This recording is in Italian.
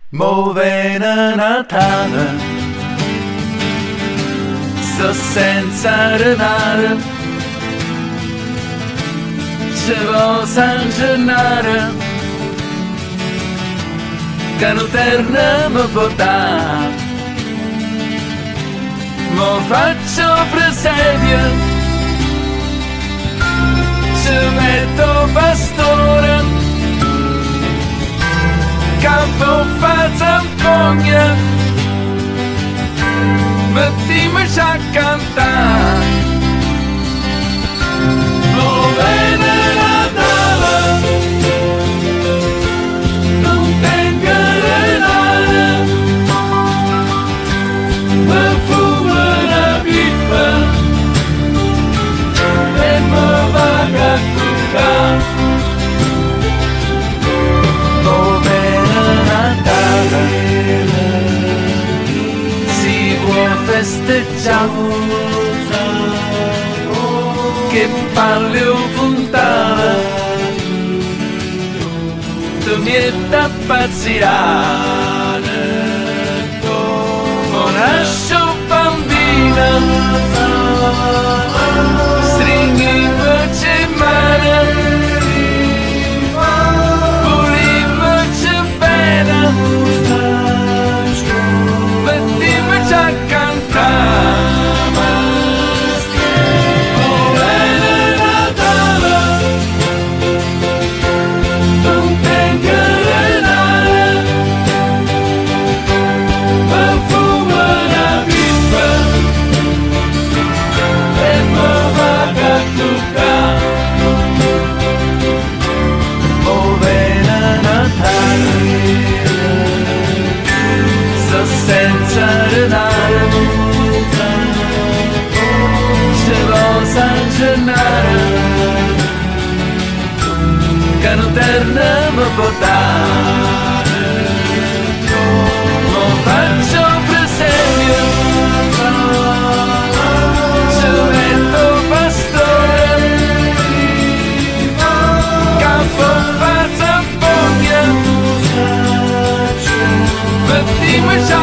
Mo vene Natale, sto senza renare, ci vo San Gennaro, che non terra mi porta. Mo faccio presepe, ci metto pastore, campo fa zampogna, mettiamoci a cantare. Mo vene Natale, non tengo renare, mi fumo una pipa e mi vado a toccare. Mo vene Natale, si può festeggiare, che parli o puntata, tu mi impazzirà. Mo nascio bambina, stringhiamoci in mano, puliamoci bene, mettiamoci a cantare. Senza renare, ce l'ho San Gennaro, che non terra mi portare. Mo faccio presepe, ci metto pastore, campo fa zampogna, mettiamoci a